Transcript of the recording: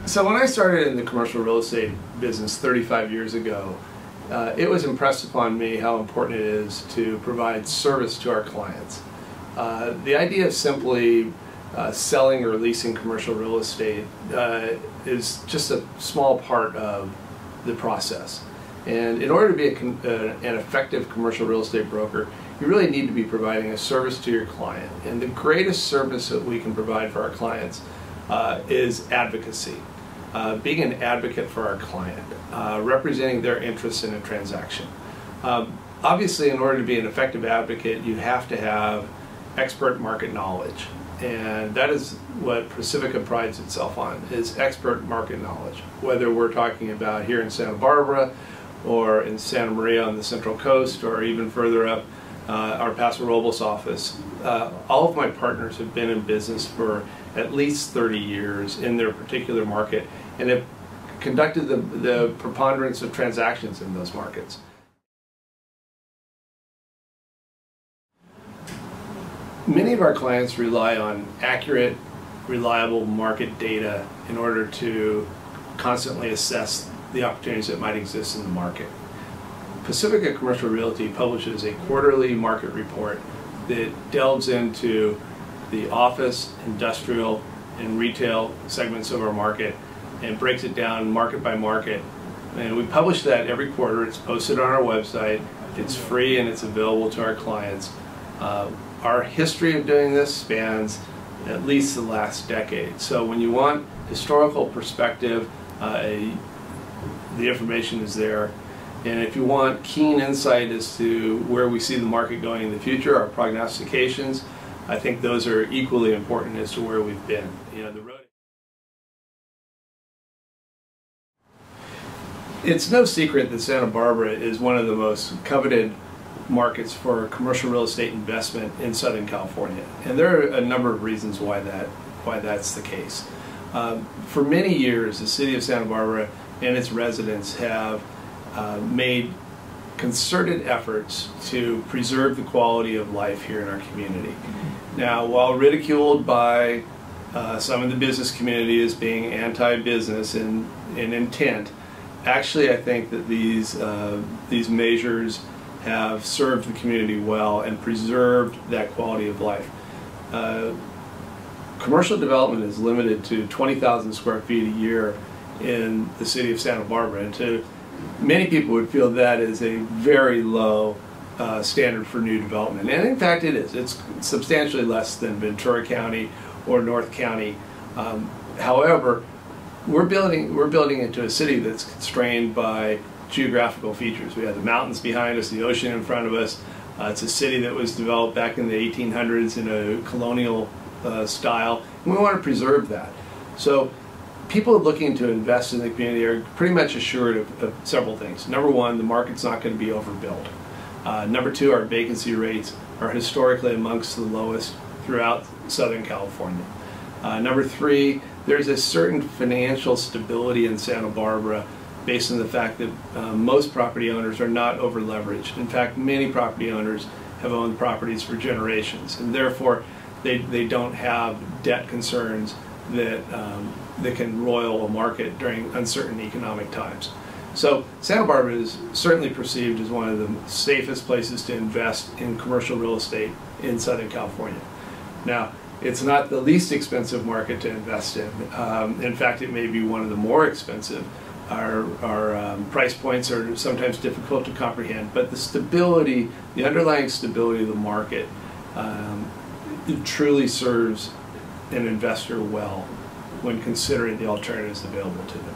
So when I started in the commercial real estate business 35 years ago, it was impressed upon me how important it is to provide service to our clients. The idea of simply selling or leasing commercial real estate is just a small part of the process. And in order to be an effective commercial real estate broker, you really need to be providing a service to your client. And the greatest service that we can provide for our clients is advocacy. Being an advocate for our client, representing their interests in a transaction. Obviously, in order to be an effective advocate, you have to have expert market knowledge. And that is what Pacifica prides itself on, is expert market knowledge. Whether we're talking about here in Santa Barbara, or in Santa Maria on the Central Coast, or even further up, our Paso Robles office. All of my partners have been in business for at least 30 years in their particular market and have conducted the preponderance of transactions in those markets. Many of our clients rely on accurate, reliable market data in order to constantly assess the opportunities that might exist in the market. Pacifica Commercial Realty publishes a quarterly market report that delves into the office, industrial, and retail segments of our market and breaks it down market by market. And we publish that every quarter. It's posted on our website. It's free and it's available to our clients. Our history of doing this spans at least the last decade. So when you want historical perspective, the information is there. And if you want keen insight as to where we see the market going in the future, our prognostications, I think those are equally important as to where we've been. You know, It's no secret that Santa Barbara is one of the most coveted markets for commercial real estate investment in Southern California. And there are a number of reasons why that's the case. For many years, the city of Santa Barbara and its residents have made concerted efforts to preserve the quality of life here in our community. Now, while ridiculed by some in the business community as being anti-business in intent, actually I think that these measures have served the community well and preserved that quality of life. Commercial development is limited to 20,000 square feet a year in the city of Santa Barbara, and to many people would feel that is a very low standard for new development, and in fact it is. It's substantially less than Ventura County or North County. However, we're building into a city that's constrained by geographical features. We have the mountains behind us, the ocean in front of us. It's a city that was developed back in the 1800s in a colonial style, and we want to preserve that. So people looking to invest in the community are pretty much assured of several things. Number one, the market's not going to be overbuilt. Number two, our vacancy rates are historically amongst the lowest throughout Southern California. Number three, there's a certain financial stability in Santa Barbara based on the fact that most property owners are not over leveraged. In fact, many property owners have owned properties for generations, and therefore they don't have debt concerns that can roil a market during uncertain economic times. So Santa Barbara is certainly perceived as one of the safest places to invest in commercial real estate in Southern California. Now, it's not the least expensive market to invest in. In fact, it may be one of the more expensive. Our price points are sometimes difficult to comprehend, but the stability, the underlying stability of the market, it truly serves an investor well when considering the alternatives available to them.